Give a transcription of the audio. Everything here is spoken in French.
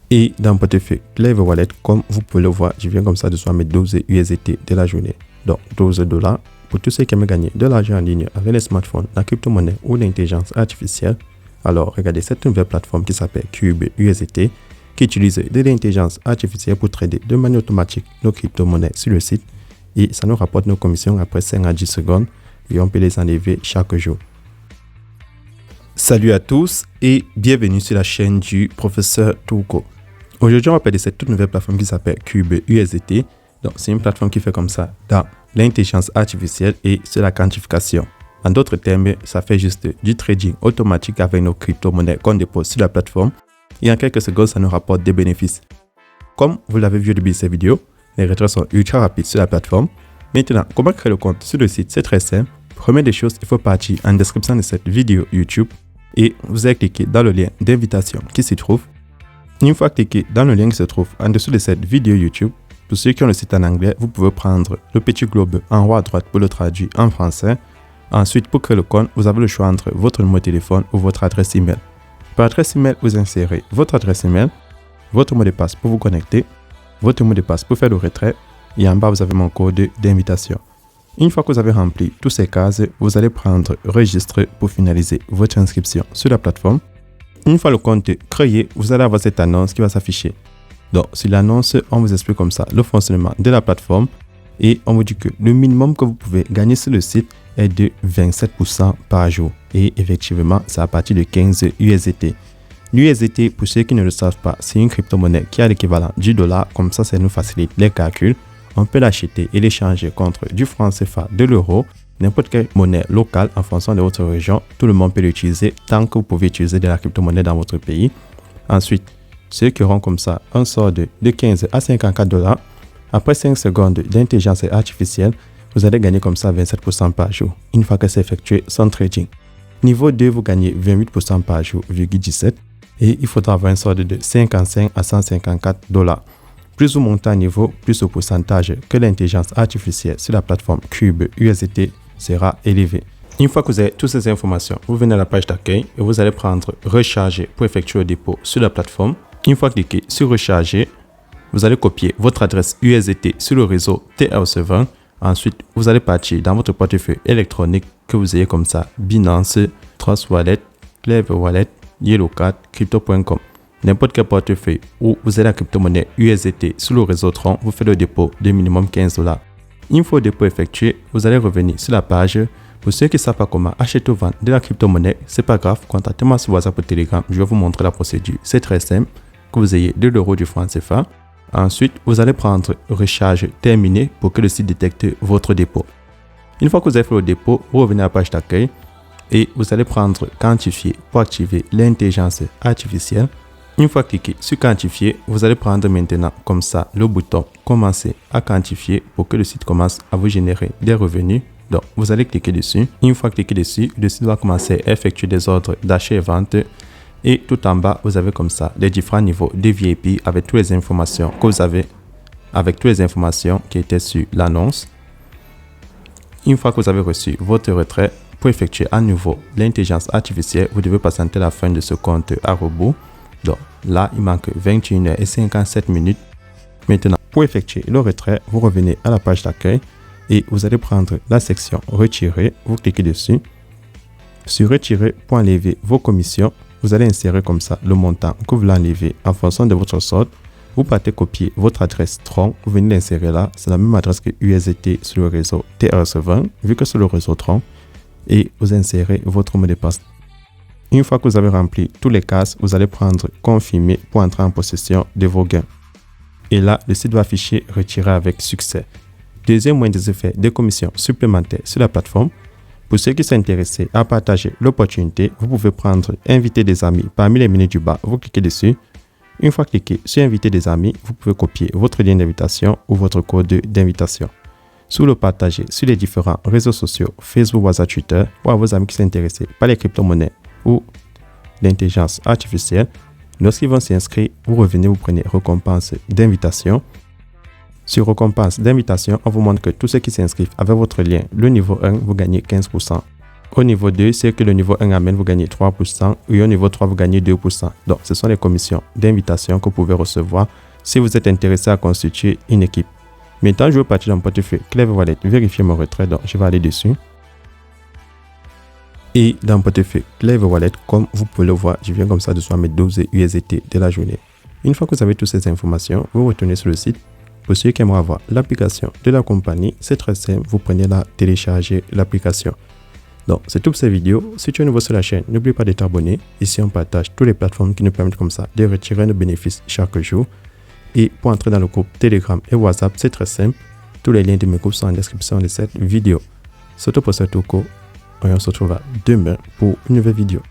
Et dans mon portefeuille Clever Wallet, comme vous pouvez le voir, je viens comme ça de recevoir mes 12 USDT de la journée. Donc $12 pour tous ceux qui aiment gagner de l'argent en ligne avec les smartphones, la crypto-monnaie ou l'intelligence artificielle. Alors regardez cette nouvelle plateforme qui s'appelle Cube USDT qui utilise de l'intelligence artificielle pour trader de manière automatique nos crypto-monnaies sur le site et ça nous rapporte nos commissions après 5 à 10 secondes et on peut les enlever chaque jour. Salut à tous et bienvenue sur la chaîne du professeur Touko. Aujourd'hui, on va parler de cette toute nouvelle plateforme qui s'appelle Cube USDT. Donc, c'est une plateforme qui fait comme ça dans l'intelligence artificielle et sur la quantification. En d'autres termes, ça fait juste du trading automatique avec nos crypto-monnaies qu'on dépose sur la plateforme. Et en quelques secondes, ça nous rapporte des bénéfices. Comme vous l'avez vu au début de cette vidéo, les retraits sont ultra rapides sur la plateforme. Maintenant, comment créer le compte sur le site? C'est très simple. Première des choses, il faut partir en description de cette vidéo YouTube et vous allez cliquer dans le lien d'invitation qui s'y trouve. Une fois cliqué dans le lien qui se trouve en dessous de cette vidéo YouTube, pour ceux qui ont le site en anglais, vous pouvez prendre le petit globe en haut à droite pour le traduire en français. Ensuite, pour créer le compte, vous avez le choix entre votre numéro de téléphone ou votre adresse email. Par adresse email, vous insérez votre adresse email, votre mot de passe pour vous connecter, votre mot de passe pour faire le retrait et en bas, vous avez mon code d'invitation. Une fois que vous avez rempli toutes ces cases, vous allez prendre Registre pour finaliser votre inscription sur la plateforme. Une fois le compte créé, vous allez avoir cette annonce qui va s'afficher. Donc, sur l'annonce, on vous explique comme ça le fonctionnement de la plateforme et on vous dit que le minimum que vous pouvez gagner sur le site est de 27% par jour. Et effectivement, c'est à partir de 15 USDT. L'USDT, pour ceux qui ne le savent pas, c'est une crypto-monnaie qui a l'équivalent du dollar. Comme ça nous facilite les calculs. On peut l'acheter et l'échanger contre du franc CFA, de l'euro, n'importe quelle monnaie locale en fonction de votre région. Tout le monde peut l'utiliser tant que vous pouvez utiliser de la crypto-monnaie dans votre pays. Ensuite, ceux qui auront comme ça un solde de 15 à $54, après 5 secondes d'intelligence artificielle, vous allez gagner comme ça 27% par jour, une fois que c'est effectué sans trading. Niveau 2, vous gagnez 28% par jour, 17, et il faudra avoir un solde de 55 à $154. Plus vous montez à niveau, plus le pourcentage que l'intelligence artificielle sur la plateforme Cube USDT sera élevé. Une fois que vous avez toutes ces informations, vous venez à la page d'accueil et vous allez prendre Recharger pour effectuer le dépôt sur la plateforme. Une fois cliqué sur Recharger, vous allez copier votre adresse USDT sur le réseau TRC20. Ensuite, vous allez partir dans votre portefeuille électronique que vous ayez comme ça Binance, Trust Wallet, Clever Wallet, Yellowcard, Crypto.com. N'importe quel portefeuille où vous avez la crypto-monnaie USDT sur le réseau Tron, vous faites le dépôt de minimum $15. Une fois le dépôt effectué, vous allez revenir sur la page. Pour ceux qui ne savent pas comment acheter ou vendre de la crypto-monnaie, c'est pas grave, contactez-moi sur WhatsApp ou Telegram, je vais vous montrer la procédure. C'est très simple, que vous ayez de l'euro, du franc CFA. Ensuite, vous allez prendre Recharge terminé pour que le site détecte votre dépôt. Une fois que vous avez fait le dépôt, vous revenez à la page d'accueil et vous allez prendre Quantifier pour activer l'intelligence artificielle. Une fois cliqué sur Quantifier, vous allez prendre maintenant comme ça le bouton Commencer à quantifier pour que le site commence à vous générer des revenus. Donc, vous allez cliquer dessus. Une fois cliqué dessus, le site va commencer à effectuer des ordres d'achat et vente. Et tout en bas, vous avez comme ça les différents niveaux de VIP avec toutes les informations que vous avez, avec toutes les informations qui étaient sur l'annonce. Une fois que vous avez reçu votre retrait, pour effectuer à nouveau l'intelligence artificielle, vous devez patienter la fin de ce compte à rebours. Donc là, il manque 21h57. Maintenant, pour effectuer le retrait, vous revenez à la page d'accueil et vous allez prendre la section Retirer. Vous cliquez dessus. Sur Retirer pour enlever vos commissions, vous allez insérer comme ça le montant que vous voulez enlever en fonction de votre solde. Vous partez copier votre adresse Tron, vous venez l'insérer là. C'est la même adresse que USDT sur le réseau TRC20, vu que c'est le réseau Tron. Et vous insérez votre mot de passe. Une fois que vous avez rempli tous les cases, vous allez prendre Confirmer pour entrer en possession de vos gains. Et là, le site va afficher Retirer avec succès. Deuxième moyen des effets des commissions supplémentaires sur la plateforme. Pour ceux qui sont intéressés à partager l'opportunité, vous pouvez prendre Inviter des amis parmi les menus du bas. Vous cliquez dessus. Une fois cliqué sur Inviter des amis, vous pouvez copier votre lien d'invitation ou votre code d'invitation. Sous le partager sur les différents réseaux sociaux, Facebook, WhatsApp, Twitter, ou à vos amis qui sont intéressés par les crypto-monnaies ou l'intelligence artificielle. Lorsqu'ils vont s'inscrire, vous revenez, vous prenez récompense d'invitation. Sur récompense d'invitation, on vous montre que tous ceux qui s'inscrivent avec votre lien, le niveau 1, vous gagnez 15%. Au niveau 2, c'est que le niveau 1 amène, vous gagnez 3%, et au niveau 3, vous gagnez 2%. Donc, ce sont les commissions d'invitation que vous pouvez recevoir si vous êtes intéressé à constituer une équipe. Maintenant, je vais partir dans mon portefeuille Clever Wallet, vérifier mon retrait. Donc, je vais aller dessus. Et dans mon portefeuille Clever Wallet, comme vous pouvez le voir, je viens comme ça de soit mes 12 USDT de la journée. Une fois que vous avez toutes ces informations, vous retournez sur le site. Pour ceux qui aimeraient avoir l'application de la compagnie, c'est très simple. Vous prenez là, télécharger l'application. Donc, c'est tout pour cette vidéo. Si tu es nouveau sur la chaîne, n'oublie pas de t'abonner. Ici, on partage toutes les plateformes qui nous permettent comme ça de retirer nos bénéfices chaque jour. Et pour entrer dans le groupe Telegram et WhatsApp, c'est très simple. Tous les liens de mes groupes sont en description de cette vidéo. C'est tout pour ce Touko. On se retrouve demain pour une nouvelle vidéo.